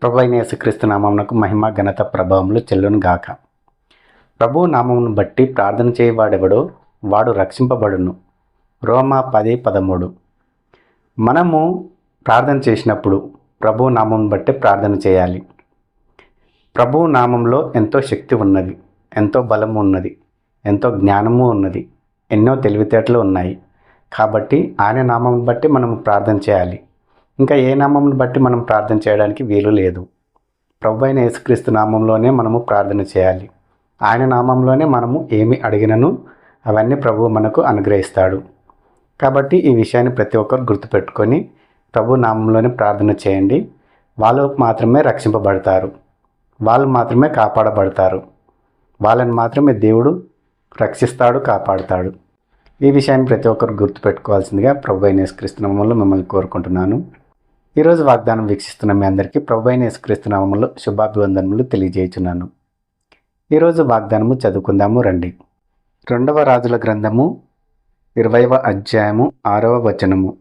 ప్రభువైన యేసుక్రీస్తు నామమునకు మహిమ ఘనత ప్రభావములు చెల్లును గాక. ప్రభువు నామమును బట్టి ప్రార్థన చేయవాడెవడో వాడు రక్షింపబడును. రోమా 10:13. మనము ప్రార్థన చేసినప్పుడు ప్రభువు నామమును బట్టి ప్రార్థన చేయాలి. ప్రభువు నామంలో ఎంతో శక్తి ఉన్నది, ఎంతో బలము ఉన్నది, ఎంతో జ్ఞానము ఉన్నది, ఎన్నో తెలివితేటలు ఉన్నాయి. కాబట్టి ఆయన నామమును బట్టి మనము ప్రార్థన చేయాలి. ఇంకా ఏ నామమును బట్టి మనం ప్రార్థన చేయడానికి వీలు లేదు. ప్రభువైన యేసుక్రీస్తు నామంలోనే మనము ప్రార్థన చేయాలి. ఆయన నామంలోనే మనము ఏమి అడిగినను అవన్నీ ప్రభువు మనకు అనుగ్రహిస్తాడు. కాబట్టి ఈ విషయాన్ని ప్రతి ఒక్కరు గుర్తుపెట్టుకొని ప్రభు నామంలోనే ప్రార్థన చేయండి. వాళ్ళు మాత్రమే రక్షింపబడతారు, వాళ్ళు మాత్రమే కాపాడబడతారు, వాళ్ళని మాత్రమే దేవుడు రక్షిస్తాడు, కాపాడుతాడు. ఈ విషయాన్ని ప్రతి ఒక్కరు గుర్తుపెట్టుకోవాల్సిందిగా ప్రభువైన యేసుక్రీస్తు నామములో మిమ్మల్ని కోరుకుంటున్నాను. ఈరోజు వాగ్దానం వీక్షిస్తున్న మీ అందరికీ ప్రభువైన యేసుక్రీస్తు నామములో శుభాభివందనములు తెలియజేయుచున్నాను. ఈరోజు వాగ్దానము చదువుకుందాము రండి. 2వ రాజుల గ్రంథము 20వ అధ్యాయము 6వ వచనము.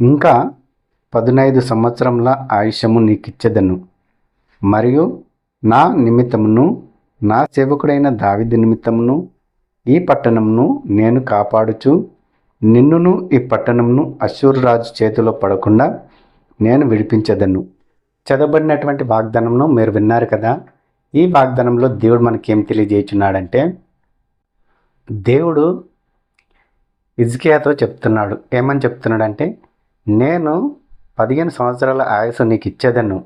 ఇంకా 15 సంవత్సరముల ఆయుష్యము నీకిచ్చెదను, మరియు నా నిమిత్తమును నా సేవకుడైన దావీదు నిమిత్తమును ఈ పట్టణమును నేను కాపాడుచు నిన్నును ఈ పట్టణమును అష్షూరు రాజు చేతిలో పడకుండా నేను విడిపించదను. చదవబడినటువంటి వాగ్దానంను మీరు విన్నారు కదా. ఈ వాగ్దానంలో దేవుడు మనకేం తెలియజేయుచున్నాడంటే, దేవుడు హిజ్కియాతో చెప్తున్నాడు. ఏమని చెప్తున్నాడంటే, నేను 15 సంవత్సరాల ఆయుసు నీకు ఇచ్చేదను,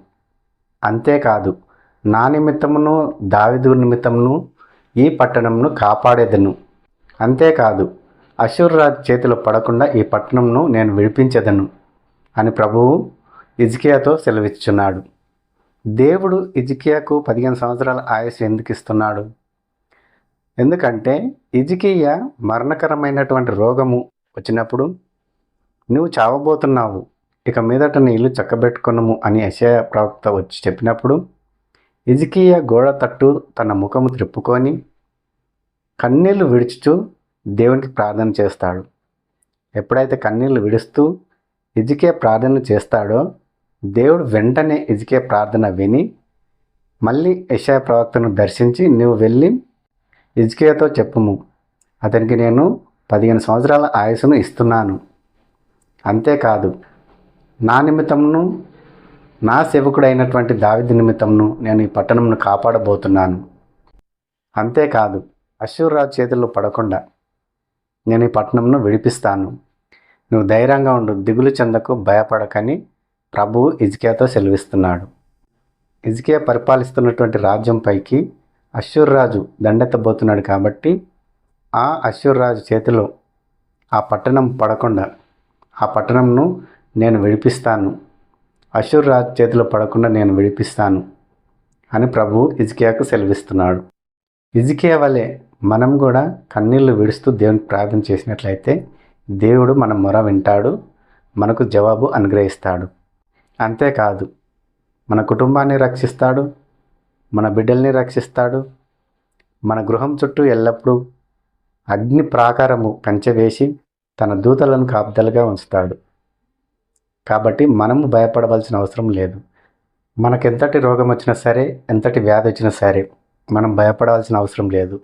అంతేకాదు నా నిమిత్తమును దావీదు నిమిత్తమును ఈ పట్టణంను కాపాడేదను, అంతేకాదు అష్షూరు రాజు చేతిలో పడకుండా ఈ పట్టణంను నేను విడిపించదను అని ప్రభువు హిజ్కియాతో సెలవిస్తున్నాడు. దేవుడు హిజ్కియాకు 15 సంవత్సరాల ఆయుష్ ఎందుకు ఇస్తున్నాడు? ఎందుకంటే హిజ్కియా మరణకరమైనటువంటి రోగము వచ్చినప్పుడు నువ్వు చావబోతున్నావు, ఇక మీదట నీ ఇల్లు చక్కబెట్టుకున్నాము అని యెషయా ప్రవక్త వచ్చి చెప్పినప్పుడు హిజ్కియా గోడ తట్టు తన ముఖము త్రిప్పుకొని కన్నీళ్లు విడుచుచూ దేవునికి ప్రార్థన చేస్తాడు. ఎప్పుడైతే కన్నీళ్లు విడుస్తూ హిజ్కియా ప్రార్థన చేస్తాడో దేవుడు వెంటనే హిజ్కియా ప్రార్థన విని మళ్ళీ యెషయా ప్రవక్తను దర్శించి, నువ్వు వెళ్ళి హిజ్కియాతో చెప్పుము, అతనికి నేను 15 సంవత్సరాల ఆయుసును ఇస్తున్నాను, అంతేకాదు నా నిమిత్తమును నా సేవకుడైనటువంటి దావీదు నిమిత్తమును నేను ఈ పట్టణంను కాపాడబోతున్నాను, అంతేకాదు అష్షూరు రాజు చేతుల్లో పడకుండా నేను ఈ పట్టణంను విడిపిస్తాను, నువ్వు ధైర్యంగా ఉండు, దిగులు చెందకు, భయపడకని ప్రభువు హిజ్కియాతో సెలవిస్తున్నాడు. హిజ్కియా పరిపాలిస్తున్నటువంటి రాజ్యం పైకి అష్షూరు రాజు దండెత్తబోతున్నాడు. కాబట్టి ఆ అష్షూరు రాజు చేతిలో ఆ పట్టణం పడకుండా ఆ పట్టణంను నేను విడిపిస్తాను, అష్షూరు రాజు చేతిలో పడకుండా నేను విడిపిస్తాను అని ప్రభువు హిజ్కియాకు సెలవిస్తున్నాడు. హిజ్కియా వలె మనం కూడా కన్నీళ్లు విడుస్తూ దేవునికి ప్రార్థన చేసినట్లయితే దేవుడు మన మొర వింటాడు, మనకు జవాబు అనుగ్రహిస్తాడు. అంతేకాదు మన కుటుంబాన్ని రక్షిస్తాడు, మన బిడ్డల్ని రక్షిస్తాడు, మన గృహం చుట్టూ ఎల్లప్పుడూ అగ్ని ప్రాకారము కంచె వేసి తన దూతలను కాపుదలుగా ఉంచుతాడు. కాబట్టి మనము భయపడవలసిన అవసరం లేదు. మనకెంతటి రోగం వచ్చినా సరే, ఎంతటి వ్యాధి వచ్చినా సరే మనం భయపడాల్సిన అవసరం లేదు.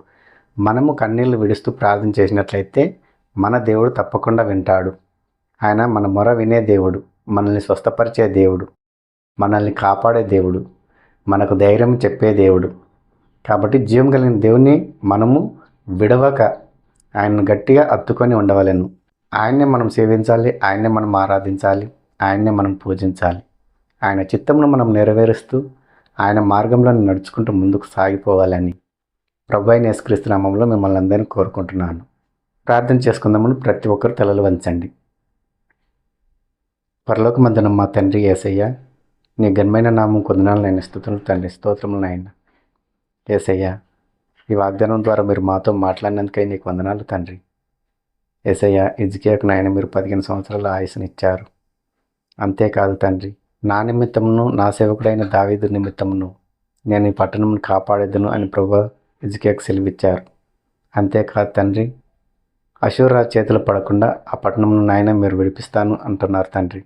మనము కన్నీళ్లు విడుస్తూ ప్రార్థన చేసినట్లయితే మన దేవుడు తప్పకుండా వింటాడు. ఆయన మన మొర వినే దేవుడు, మనల్ని స్వస్థపరిచే దేవుడు, మనల్ని కాపాడే దేవుడు, మనకు ధైర్యం చెప్పే దేవుడు. కాబట్టి జీవం కలిగిన దేవుని మనము విడవక ఆయన్ను గట్టిగా అత్తుకొని ఉండవలెను. ఆయన్నే మనం సేవించాలి, ఆయన్నే మనం ఆరాధించాలి, ఆయన్నే మనం పూజించాలి. ఆయన చిత్తమును మనం నెరవేరుస్తూ ఆయన మార్గంలో నడుచుకుంటూ ముందుకు సాగిపోవాలని ప్రభువైన యేసుక్రీస్తు నామములో మిమ్మల్ని అందరినీ కోరుకుంటున్నాను. ప్రార్థన చేసుకుందామని ప్రతి ఒక్కరు తలలు వంచండి. పరలోకమందున మా తండ్రి యేసయ్య, నీ ఘనమైన నామం కొందనాలు నేను స్తుతులు తండ్రి, స్తోత్రములు నాయన. యేసయ్య, ఈ వాగ్దానం ద్వారా మీరు మాతో మాట్లాడినందుకై నీకు వందనాలు తండ్రి. యేసయ్య, హిజ్కియాకు నాయన మీరు 15 సంవత్సరాల ఆయుసుని ఇచ్చారు, అంతేకాదు తండ్రి నా నిమిత్తమును నా సేవకుడైన దావీదు నిమిత్తమును నేను ఈ పట్టణంను కాపాడేదను అని ప్రభువు హిజ్కియాకు సెలవిచ్చారు. అంతేకాదు తండ్రి అష్షూరు రాజు చేతిలో పడకుండా ఆ పట్టణంను నాయన మీరు విడిపిస్తాను అంటున్నారు తండ్రి.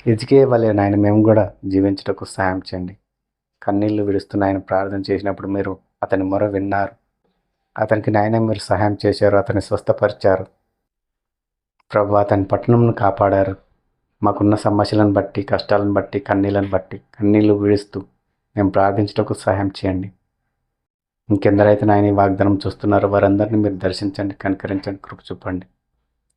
హిజ్కియా వలె నాయన మేము కూడా జీవించుటకు సహాయం చేయండి. కన్నీళ్లు విడుస్తున్న ఆయన ప్రార్థన చేసినప్పుడు మీరు అతని మొర విన్నారు. అతనికి నాయన మీరు సహాయం చేశారు, అతన్ని స్వస్థపరిచారు. ప్రభు అతని పట్టణంను కాపాడారు. మాకున్న సమస్యలను బట్టి, కష్టాలను బట్టి, కన్నీళ్ళను బట్టి కన్నీళ్లు విడుస్తూ మేము ప్రార్థించటకు సహాయం చేయండి. ఇంకెందరైతే నాయన ఈ వాగ్దానం చూస్తున్నారో వారందరినీ మీరు దర్శించండి, కనికరించండి, కృప చూపండి.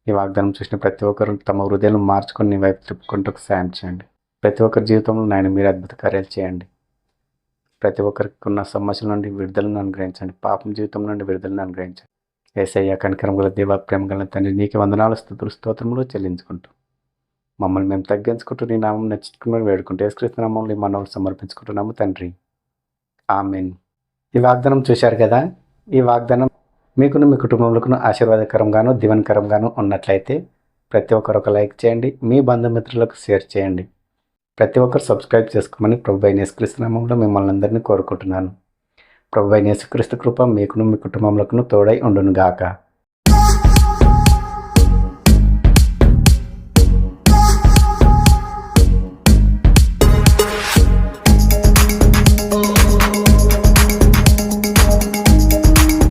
ఈ వాగ్దానం చూసిన ప్రతి ఒక్కరు తమ హృదయాలను మార్చుకొని నీ వైపు తిప్పుకుంటూ సాయం చేయండి. ప్రతి ఒక్కరి జీవితంలో నాయన మీరు అద్భుత కార్యాలు చేయండి. ప్రతి ఒక్కరికి ఉన్న సమస్యల నుండి విడుదలను అనుగ్రహించండి. పాపం జీవితం నుండి విడుదలను అనుగ్రహించండి. యేసయ్య కనికరం గల దేవ, ప్రేమ గల తండ్రి, నీకు వందనాలు, స్తుతులు, స్తోత్రములు చెల్లించుకుంటూ మమ్మల్ని మేము తగ్గించుకుంటూ నీ నామం నచ్చుకుని వేడుకుంటూ యేసుక్రీస్తు నామంలో ఈ మనవులు సమర్పించుకుంటున్నాము తండ్రి. ఆమేన్. ఈ వాగ్దానం చూశారు కదా. ఈ వాగ్దానం మీకును మీ కుటుంబంలోకును ఆశీర్వాదకరంగాను దీవెనకరంగాను ఉన్నట్లయితే ప్రతి ఒక్కరు ఒక లైక్ చేయండి, మీ బంధుమిత్రులకు షేర్ చేయండి. ప్రతి ఒక్కరు సబ్స్క్రైబ్ చేసుకోమని ప్రభువైన యేసుక్రీస్తు నామములో మిమ్మల్ని అందరినీ కోరుకుంటున్నాను. ప్రభువైన యేసుక్రీస్తు కృప మీకును మీ కుటుంబంలోకును తోడై ఉండును గాక.